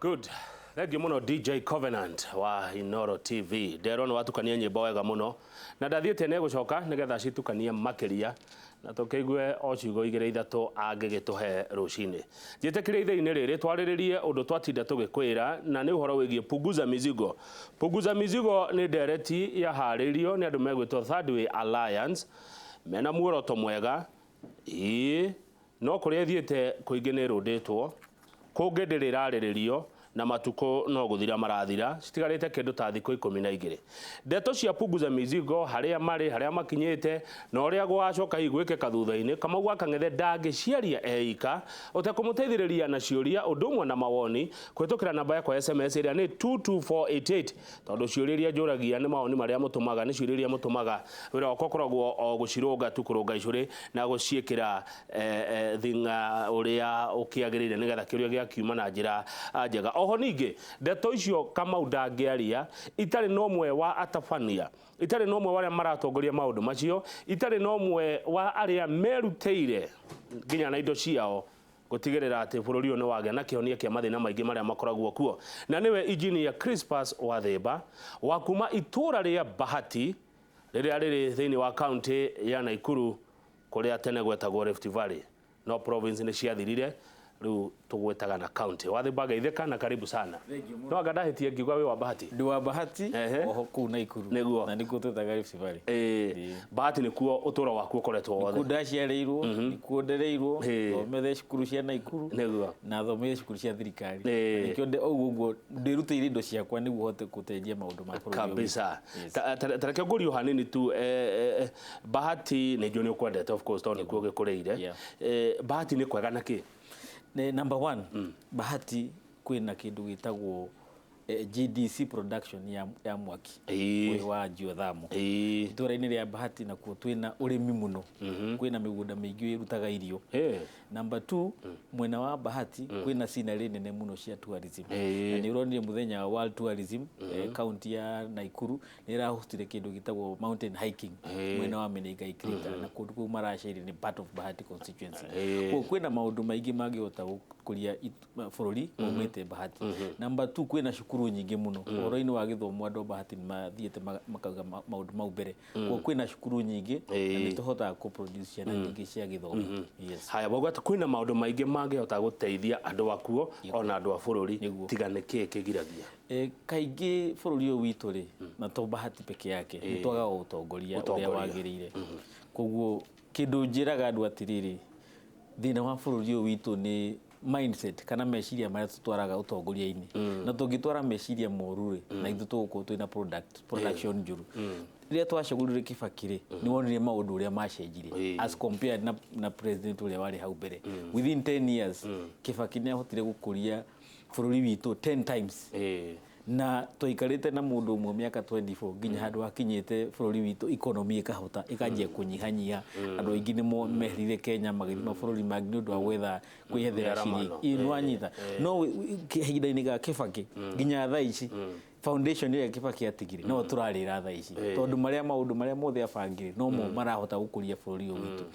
Good. Thank you muno DJ Covenant wa Inoro TV. Ndero watukania nyimbo wega muno. Na ndathiete ne gucoka nigetha citukania makiria na tukiigue o ciugo igire ithatu angigituhe rucini. Njitekirie ithe-ini riri twariririe undu twatinda tugikwira na ni uhoro wigie punguza mzigo. Punguza mzigo ni ndereti ya haririo ni andu megwitwo Third Way Alliance. Mena muoroto mwega. No kuria thiete kuingi ni runditwo. Kungi ndirirariririo na matuko no guthira marathira citigarite kindu ta thiko 12 ndeto cia punguza mzigo haria mari haria makinyite na uria gwacoka igwike kathutha-ini kama gwa kang'ethe ndangi ciaria eika utakumuteithiriria na ciuria undumwe na mawoni kwitukira namba yakwa SMS iria ni 22488 tondu ciuriria njuragia ni mawoni maria mutumaga ni ciuriria mutumaga wira wako koragwo o gucirunga tu kurunga icuri na guciikira thinga uria ukiagirire nigetha kiuria gia kiuma na njira njega. Oho ningi ndeto icio kama undangiaria itari no mwe wa atabania itari no mwe wa aria maratongoria maundu macio itari no mwe wa aria meruteire nginya na indo ciao gutigirira ati bururi uyu ni wagea na kionia kia mathina maingi maria makoragwo kuo na niwe engineer Crispus Wathemba wa kuma itura ria Bahati riria riri thiini wa county ya Naikuru kuria tene gwetagwo Rift Valley no province ni ciathirire riu tugwetaga na county. Wathemba geitheka na karibu sana. No agadahitie ngiuga wi wa Bahati. Ndi wa Bahati oho ku Naikuru na nikuo twetaga Rift Valley. Bahati nikuo uturo waku ukoretwo wothe. Kudaciareirwo nikuo ndereirwo thomere cukuru cia Naikuru na thomere cukuru cia thirikari nikio uguo ndirutire indo ciakwa niguo hote guteithia maundu ma bũrũri kabisa. Tareke ngurio hanini tu Bahati ni njoni ukwendete of course tondu nikuo gikureire. Bahati ni kwega naki? Number one, Bahati kwina kindu gitagwo GDC production ya mwaki wa geothermal. Itura-ini ria Bahati na kuo twina urimi muno. Kwina migunda mingi irutaga irio. Number two, mwena wa Bahati kwina scenery nene muno cia tourism. Na ni uronire muthenya wa World Tourism county ya Naikuru ni rahostire kindu gitagwo mountain hiking mwena wa Menengai Crater na kundu ku marashiri ni part of Bahati constituency. Kwina maundu maingi mangihota kuria bururi umite Bahati. Number two, kwina cukuru nyingi muno oro-ini wa githomo andu Bahati ni mathiete makauga maundu mau mbere kwina cukuru nyingi na ni tuhota ku produce ciana nyingi cia githomo. Yes. Haya bogata kwina maundu maingi mangihota guteithia andu akuo ona andu a bururi tigane kigiragia kaingi bururi uyu witu ri na to Bahati peke yake ni twaga utongoria uria wagirire koguo kindu njiraga andu atiriri thina wa bururi uyu witu ni mindset kana meciria maria tutwaraga utongoria-ini na tungitwara meciria moru na ithu tuguko twina production njuru riria twacagurire Kibaki ni wonire maundu uria macenjire as compared na president uria wari hau mbere. Within 10 years Kibaki ni ahotire gukuria bururi witu 10 times na toikarite na mundu umwe miaka 24 nginya handu akinyite bururi witu economy ikahota ikanjia kunyihanyia andu aingi ni merire Kenya magithima mabũrũri mangi ni undu wa gwetha kwihethera ciringi inwanyita no hinda-ini ga Kibaki nginya thaa ici foundation ya Kibaki atigire no turarira thaa ici tondu maundu maria mothe abangire no mo marahota gukuria bururi uyu witu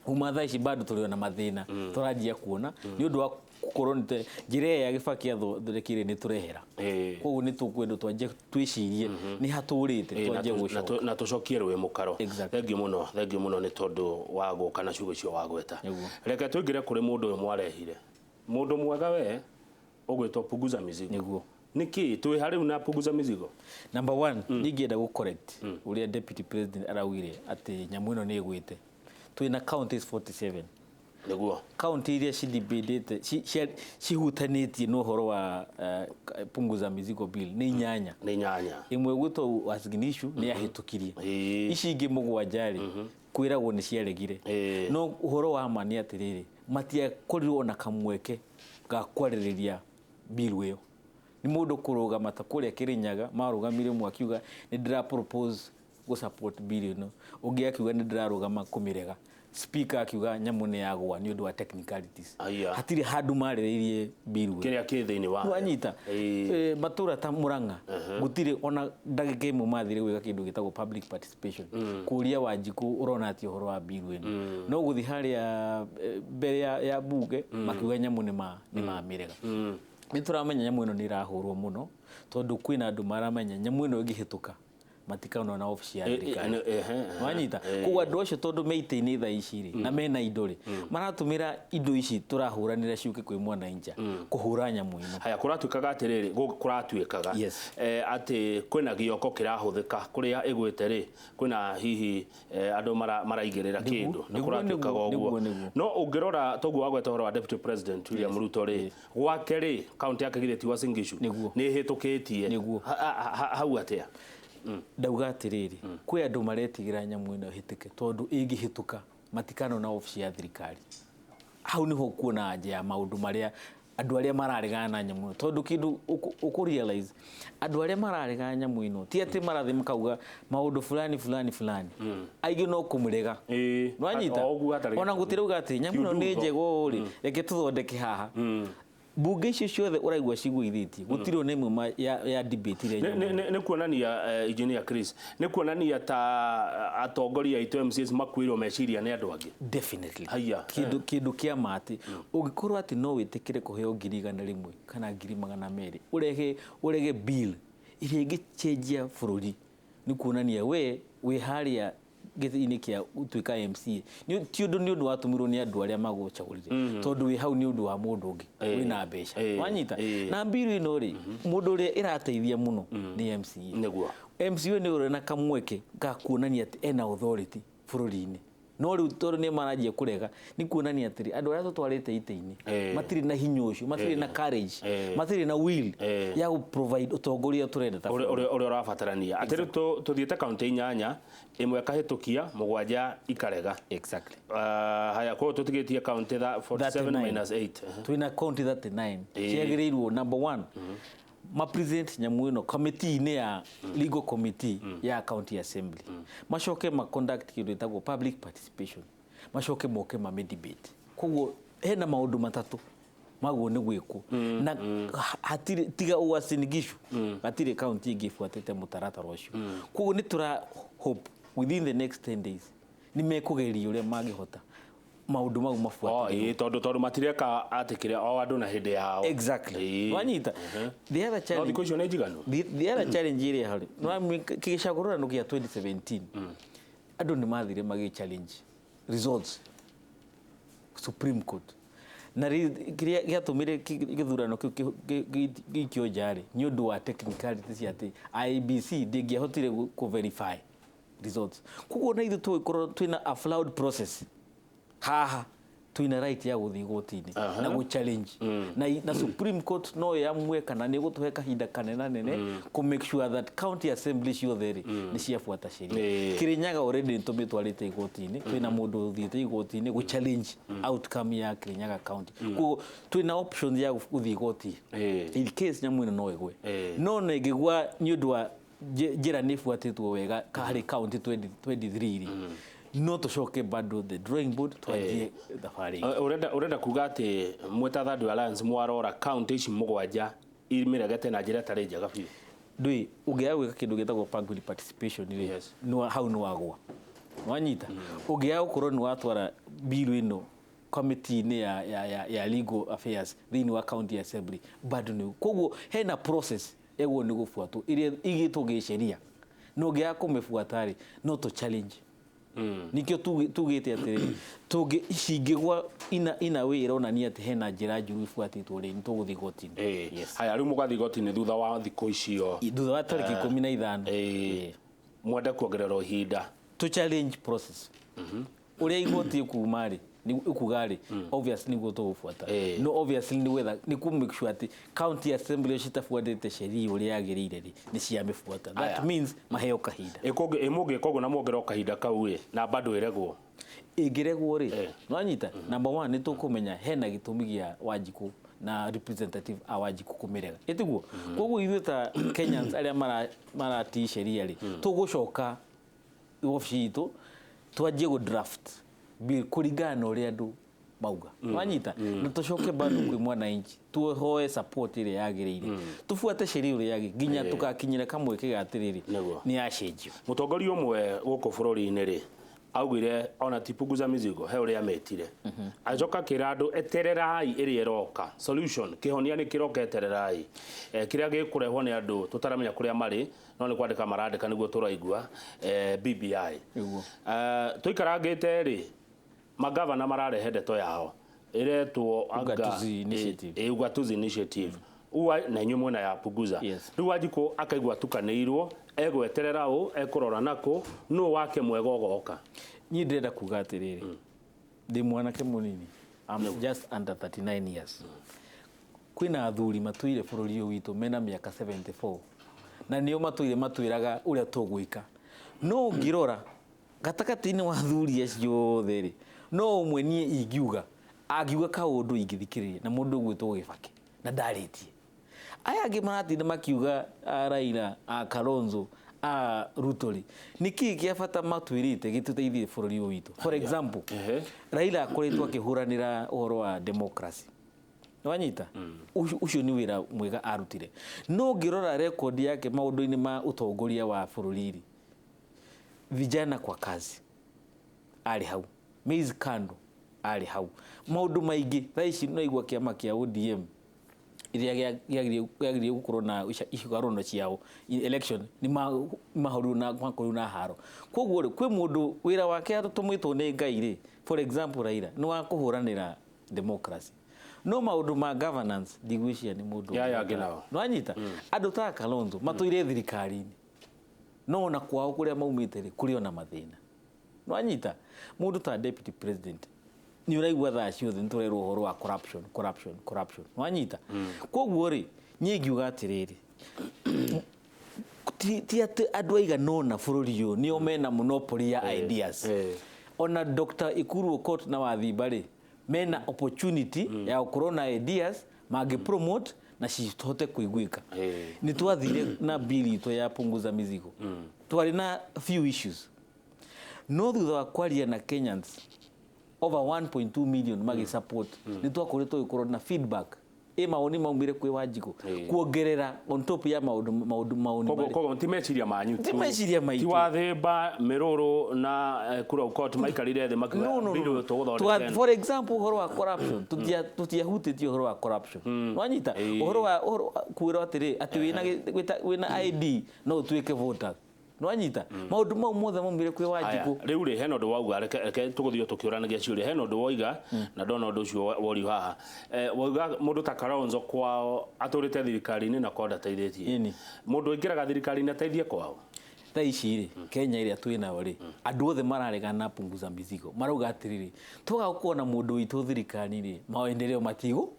umatha ici bado turiona mathina turajia kuona ni undu wa koronite njire ya Kibaki athurekire ni turehera koguo ni tukwendo twanje twicirie ni haturite twanje gucoka na tucokie rwe mukaro. Thengi muno ni tondu wa guka na ciugo cio wa gweta. Reke tuingire kuri mundu uyu mwarehire mundu mwega we ugwitwo punguza mzigo niguo niki twi hari na punguza mzigo. Number one, ningienda gu correct uria deputy president arawire ati nyamu ino ni igwite twina counties 47 niguo county iria cidibidite cihutanitie no horo wa punguza mzigo bill ni nyanya imwe gwito Wasginishu ni ahitukirie ici ingi mugwanjari kwiragwo ni ciaregire no horo wa mani atiriri matia korirwo na kamweke ga kwaririria bill iyo ni mundu kurugama ta kuria Kirinyaga marugamire mwakiuga ni ndira propose go support bill ino ungi akiuga ni ndirarugama kumirega speaker akiuga nyamu ni yagwa ni undu wa technicalities hatiri handu mariririe bill kiria ki thiini wa wanyita matura ta Murang'a gutire ona ndagika imwe mathire gwika kindu gitagwo public participation kuria Wanjiku urona ati uhoro wa bill ino no guthi haria mbere ya bunge makiuga nyamu ni mamirega ni turamenya nyamu ino ni irahurwo muno tondu kwina andu maramenya nyamu ino ingihituka matikano na office ya thirikari wanyita kuwa andu acio tondu meite-ini tha ici ri na mena indo ri maratumira indo ici turahuranira ciuke kwi mwana inja kuhura nyamu ino haya kuratuikaga atiriri kuratuikaga ati kwina gioko kirahuthika kuria igwite ri kwina hihi andu maraigirira kindu ni kuratuikaga uguo no ungirora toguo wagweta horo wa deputy president William Ruto ri gwake ri county yake githeti wa Singishu ni hitukitie hau atia dauga atiriri kwi andu maretigira nyamu ino hitike tondu ingihituka matikano na office ya thirikari hau niho kuona anja ya maundu maria andu aria mararegana na nyamu tondu kindu uku realize andu aria mararegana nyamu ino ti ati marathi makauga maundu fulani aigi no kumurega nwanyita ona gutirauga ati nyamu ino ni njego ri reke tuthondeke haha bunge icio ciothe uraigwa ciguithitie gutiro na imwe ya debate ile ne kuonania engineer Chris ne kuonania ta atongoria itu MCs makwirwo meciria ne andu angi definitely haya kindu kia mati ungikorwo ati no witikire kuheo 100,000 kana 200,000 urege bill ile ingichenjia bururi ni kuonania we haria githini kia utuika MC ti undu ni undu watumirwo ni andu aria maguchagurire tondu wi hau ni undu wa mundu ungi wina mbeca wanyita na mbiru ino ri mundu ria irateithia muno ni MC niguo MC ni uri na kamweke ga kuonania ati ena authority bururi-ini no riu tondu ni marajia kurega ni kuonania atiri andu aria tutwarite ite-ini matiri na hinyo ucio matiri na courage matiri na will ya provide utongoria turenda ta uri urabatarania atiri tuthiete county inyanya imwe kahitukia mugwanja ikarega exactly haya kwa tutigitie county 47 - 8 twina county 39 ciagirirwo number 1 ma president nyamu ino committee ine ya legal committee ya county assembly mashoke ma conduct kindu itagwo public participation mashoke moke ma debate koguo hena maundu matatu maguo ni gwiko na hatire tiga uasinigishu hatire county igifuatite mutaratara ucio koguo ni tura hope within the next 10 days ni mekugeria uria magihota maundu mau mafuatire tondu matireka atikire o andu na hindi yao exactly wanyita the other challenge because you njigano the other challenge ile hali no kigicagurura no kia 2017 andu ni mathire magi challenge results Supreme Court na kiria giatumire githurano gikio jari ni undu wa technicalities ati IBC ndingiahotire ku verify results kuko na ithu tuikorwo twina a flawed process haha twina right ya guthi gotini na go challenge na Supreme Court no yamwe kana ni gutuhe kahinda kanena nene ku make sure that county assembly ciothe ni ciafuata sheria Kirinyaga already ntumitwarite igotini twina mundu uthiite igotini go challenge outcome ya Kirinyaga county ku twina option ya guthi igoti in case nyamu no egwe no negigwa ni undu wa jira ni fuatitwo wega kari county 2023 no tucoke bado the drawing board twajie thabarĩ urenda kuga ati mwetathandu alliance mwarora county ici mugwanja imiregete na njira tari njega biũ ndui ungiya gwika kindu gitagwo public participation no hau no wagwa wanyita ungiya ukorwo ni watwara bill ino committee ni ya legal affairs thini wa county assembly bado ni koguo hena process ego ni gufuatwo iria igitwo gisheria no ngia kumifuatari no to challenge nikio tugite atiri tugi cingigwa ina wira onania ati hena njira njuru ifuatitwo ri nituguthi gotini haya riu mugathi gotini thutha wa thikũ icio thutha wa tariki 15 mwende kuongerera ihinda to challenge process uria igoti kumari ni ukugari obviously ni goto gufuata no obviously ni whether ni ku make sure ati county assembly citafuatite sheria uria yagirire ni ciamifuata that means maheo kahinda emuge kogo na mwongero kahinda kau na bado iregwo igiregwo ri nwanyita number 1 ni tukumenya hena gitumi gia Wanjiku na representative Wanjiku kumirega etiguo koguo ithuĩ ta Kenyans aria marati sheria ri tugucoka office itu twajie go draft bill kuringana uria andu mauga wanyita na tucoke bado kwi mwana inchi tuhoe support ile yagirire tufuate sheria uria yagi ginya tukakinyira kamwe kigatiriri ni acenjio mutongoria umwe guku bururi-ini ri augire ona ti punguza mzigo he uria metire ajoka kirado etererai iri eroka solution kihonia ni kiroka etererai kiria gikurehwo ni andu tutaramenya kuria mari no ni kwandika marandika niguo turaigua BBI tuikarangite ri magavana mararehe ndeto yao iretwo ugatuzi initiative uwa na nyumo na ya punguza riu wajiko akaigwa tukanirwo egweterera u ekurora nako no wake mwega ogoka ni ndenda kuga atiriri ndi mwanake munini I'm just under 39 years kwina athuri matuire bururi witu mena miaka 74 na nio matuiraga uria tugwika no ngirora gatakati-ini wa athuri acio theri no umwe nie ingiuga agiuga kaundu ingithikiriria na mundu gwitwo Gibaki na ndaritie aya angi maratinda makiuga Raila Kalonzo Rutoli niki kia bata matwirite gituteithie bururi witu for example Raila akoretwo akihuranira uhoro wa democracy wanyita ucio ni wira mwega arutire no ngirora record yake maundu-ini ma utongoria wa bururi vijana kwa kazi ali hau Maize Kando ali hau maundu maingi thaici no igwa kiama kia ODM iria yagirie gukorwo na icigarono ciao election ni mahoru na makoru na haro koguo kwi mundu wira wake atutumwitwo ni Ngai ri for example Raila ni wa kuhuranira democracy no maundu ma governance digwishia ni mundu no anyita andu ta Kalonzo matuire thirikari-ini no na kwao kuria maumite ri kuri ona mathina no anyita mundu ta deputy president ni uraigwa thaa ciothe nturerwo uhoro wa corruption wanyita koguo ri nyigiuga atiriri ti ati andu aiga nona bururi uyu nio mena monopoly ya ideas ona Dr. Ikuru Okot na Wathimba ri mena opportunity ya gukorwo na ideas magi promote na citote kuiguika ni twathire na bill ito ya punguza mizigo twari na few issues no thutha wa kwaria na Kenyans over 1.2 million magi support ni twakoretwo ikorwo na feedback maoni maumire kwi Wanjiku kuongerera on top ya maundu kogo timeciria manyu timeciria maitu ti Wathimba Miruru na Kurung'a court maikarire the makiwa to for example uhoro wa corruption tutiahutĩtie uhoro wa corruption wanyita uhoro wa kuira atiri ati wina ID no utuike voter no anyita maundu mau mothe maumire kwi Wanjiku riu ri heno ndu wauga reke tuguthio tukiuranagia ciuri heno ndu woiga na ndona undu ucio wori haha wauga mundu ta Kalonzo kwao aturite thirikari-ini na konda teithĩtie mundu ingiraga thirikari-ini ateithie kwao tha ici ri Kenya iria twina ri andu othe mararegana punguza mizigo marauga atiriri tugakuona mundu witu thirikari ri maendeleo matigo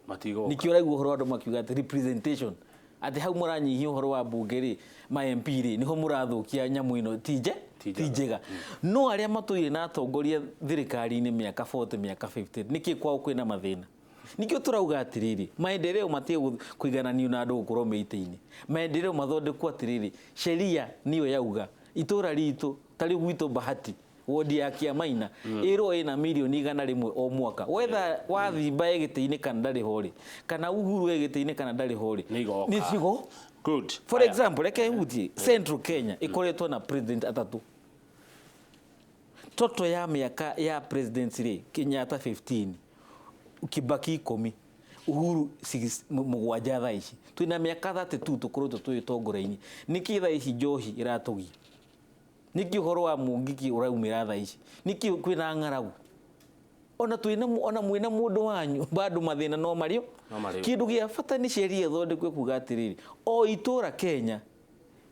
nikio raigua uhoro andu makiuga ati representation ati hau muranyihia uhoro wa bunge ri ma MP ri niho murathukia nyamu ino tijega no aria matuire na atongoria thirikari-ini miaka 40 miaka 50 niki kwao kwina mathina nikio turauga atiriri maendeleo matie kuigananio na andu gukorwo meite-ini maendeleo mathondekwo atiriri sheria niyo yauga itura ritu tari gwitu Bahati wodi ya Kiamaina iro ina milioni 100 o mwaka whether Wathimba egite-ini kana ndari hori kana Uhuru egite-ini kana ndari hori ni cigo good for example reke hutie Central Kenya ikoretwo na president atatu toto ya miaka ya presidency ri Kenyatta 15 Kibaki 10 Uhuru 7 thaa ici twina miaka 32 tukoretwo twitongore-ini niki thaa ici njohi iratugia niki uhoro wa mungiki uraumira thaa ici niki kwina ng'aragu ona twina ona mwina mundu wanyu bado mathina no mario kindu gia bata ni sheria thondekwe kuga atiriri o itura Kenya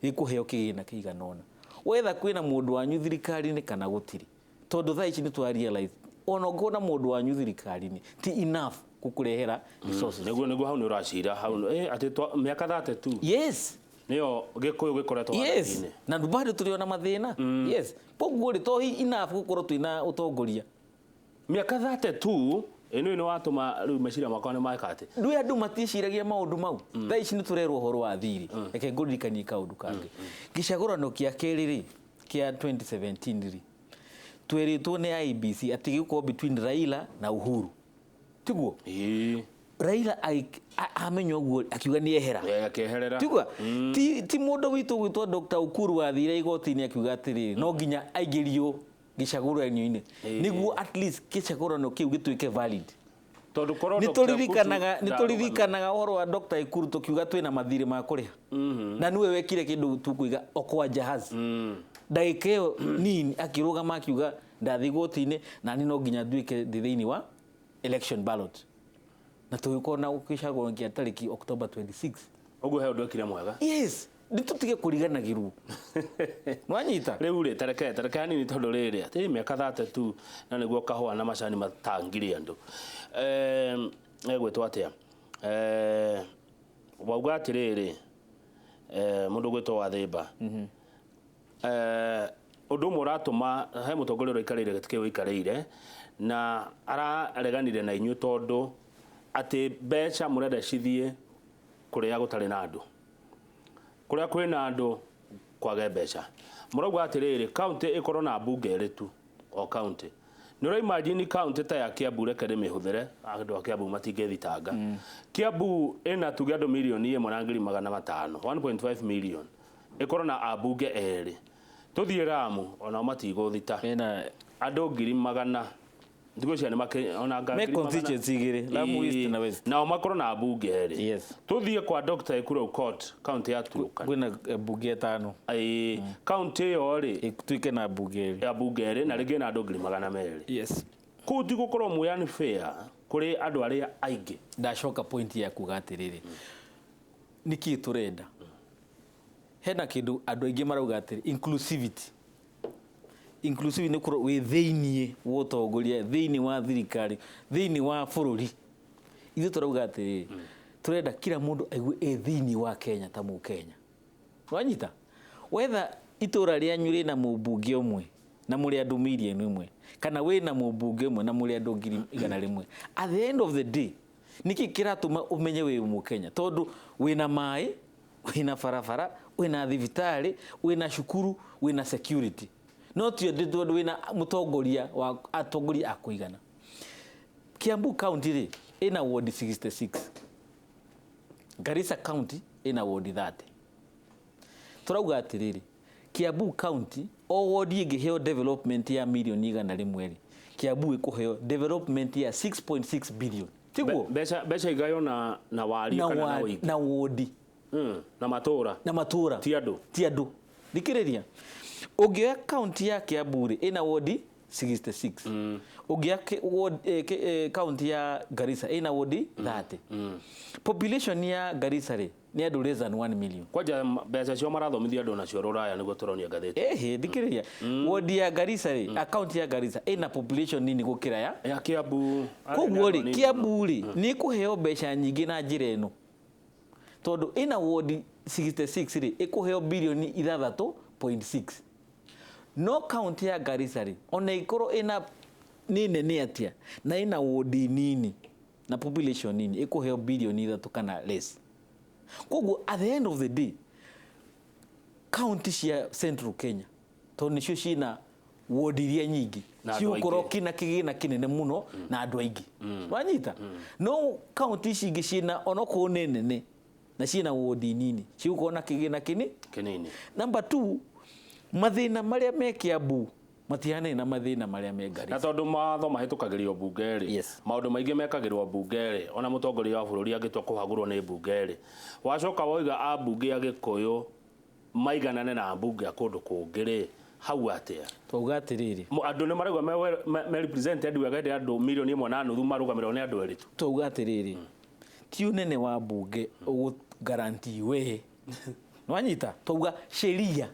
ikuheo kigina kiganona wetha kwina mundu wanyu thirikari-ini kana gutiri tondu thaa ici ni twa realize ona ngona mundu wanyu thirikari-ini ti enough kukurehera resources niguo hau ni uracira hau ati miaka 32 yes nio gikuyu gikoretwo yes na ndubado tuliona mathina yes koguo ri to enough gukorwo twina utongoria miaka 32 ino watuma riu meciria makwa ni maikate ndui andu matishiragia maundu mau thaa ici ni turerwo uhoro wa thiri reke ngurikanie kaundu kangi gicagurano kia keriri kia 2017 ri tweritwo ni IBC ati giko between Raila na Uhuru tiguo Raila amenyo guo akiuga ni ehera akeherera tiguo ti mundu witu gwitwo Dr. Ukuru wathire igoti-ini akiuga atiri no nginya aigirio gicagũranio-inĩ niguo at least gicagũrano kiu gituike valid. Tondu korwo nituririkanaga uhoro wa Dr. Ikuru tukiuga twina mathirĩ ma kuriha na niwe wekire kindu tukuiga okwa jahazi ndagika iyo nini akirugama akiuga ndathi goti-inĩ na ni no nginya nduike thiini wa election ballot na tugikona ukicagũranio tariki October 26. Uguo he undu ekire mwega. Yes, nitutige kuriganagiru mwanyita riu ri tereke nini tondu riri ati miaka 32 na niguo kahua na macani matangire andu egwetwo atia wauga atiriri mundu gwetwo wa thimba undu umwe uratuma he mutongoria uikarire gitike uikarire na arareganire na inyu tondu ati mbeca murenda cithie kuria gutari na andu kuria kwina andu kwage mbeca murauga atiriri county ikorwo na bunge ritu o county ni ro imagine county ta ya Kiambu rekere mihuthere andu a Kiambu matingethitanga Kiambu ina tuge andu milioni 1.5 1.5 million ikorwo na abunge eri tuthie Ramu ona matiguthita ina andu 100,000 ndigo cia ni ona ngari constituency igire Lamu East na West na makorwo na bunge eri yes tuthie kwa Dr. Ikuru court county ya Turkana kwina bunge 5 ai county yo ri tuike na bunge ya bunge eri na ringi na andu 200,000 yes ku ti gukorwo mu unfair kuri andu aria aingi ndacoka point ya kuga atiriri niki turenda hena kindu andu aingi marauga atiri inclusivity ni kuro we thiini wotongoria thiini wa thirikari thiini wa bururi ithu turauga atiri turenda kila mundu aigue thiini wa Kenya ta mu Kenya wanyita whether itura ria nyuri na mubunge umwe na muri andu milioni imwe kana we na mubunge umwe na muri andu 100,000 at the end of the day niki kiratuma umenye we mu Kenya tondu wina mai wina farafara wina thibitari wina shukuru wina security not your tondu wina mutongoria wa atongoria akuigana. Kiambu county ri ina ward 66 Garissa county ina ward 30 turauga atiriri Kiambu county o ward ingiheo development ya milioni 100 Kiambu ikuheo development ya 6.6 billion tiguo beca igayo na wari kana na wiki na ward na matura ti andu dikiriria ogea county ya Kiambu ri ina ward 66 ogea county ya Garissa ina ward 30 population ya Garissa ri ni andu less than 1 million kwaja beca cio marathomithia andu nacio ruraya niguo turonia gatheti dikiriria ward ya Garissa ri account ya Garissa ina population nini gukira ya Kiambu koguo ri Kiambu ri ni kuheo beca nyingi na njira eno tondu ina ward 66 ri ikuheo bilioni 6.6 no county ya Garissa ri ona ikoro ina nini ni atia na ina ward nini na population nini ikuheo bilioni 3 kana less koguo at the end of the day county cia Central Kenya to nicio cina ward iria nyingi ciukoro kina kigina kinene muno na andu aingi wanyita no county cingi cina onoko nene na cina ward nini ciukoro na kigina kinini. Number 2 mathina maria me Kiambu matihane na mathina maria me Garissa na tondu matho mahitukagirio bungeri maundu maingi mekagirwo bungeri ona mutongoria wa bururi agitwa kuhagurwo ni bungeri wacoka woiga a bunge agikuyu maiganane na bunge akundu kungiri hau atia twauga atiriri andu ni marauga me represented wega andu milioni 1.5 marugamirwo ni andu eritu twauga atiriri ti unene wa bunge ugu guarantee we nwanyita twauga sheria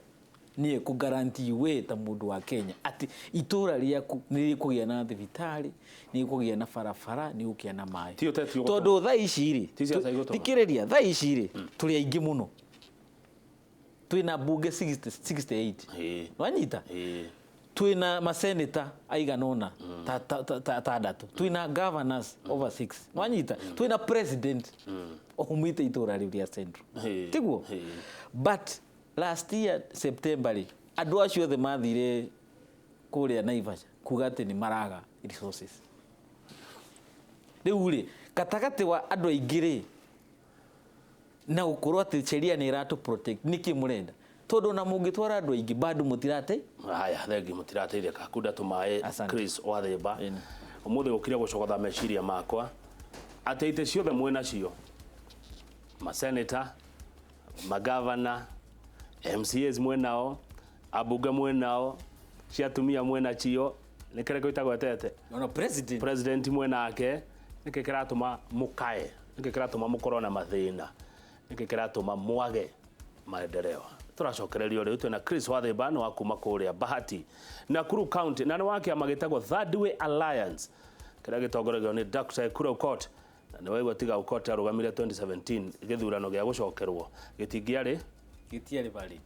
ni ku guarantee we ta mundu wa Kenya ati itura riaku ni kugia na thibitari ni kugia na farafara ni kugia na mai tondu tha ici ri tikiriria tha ici ri turi aingi muno twina bunge 68 wanyita twina maseneta aiganona tandatu twina governors over 6 wanyita twina president omite itura ria Central tiguo but last year September ri andu acio othe mathire kuria Naivasha kuga ati ni maraga resources riu ri katagati wa andu aingire na gukorwo ati sheria ni iratu protect niki murenda tondu na mungitwara andu aingi bado mutirate haya thengi mutirateithia kakunda tumae Chris Wathemba umuthi gukire gucogotha meciria makwa ati ite ciothe mwena cio maseneta magavana MCAs mwenao abunge mwenao ciatumia mwena cio nikere goitagwetete no president mwenake nike kiratuma mukae nike kiratuma mukorwo na mathina nike kiratuma mwage maendeleo turacokererio riu twina Chris Wathemba no akuma kuria Bahati Nakuru County na ni wake amagitagwo Third Way Alliance kira gitongoragio ni Dr. Kurung'a na ni waigwa tiga ukota arugamire 2017 githurano gia gucokerwo gitigiari valid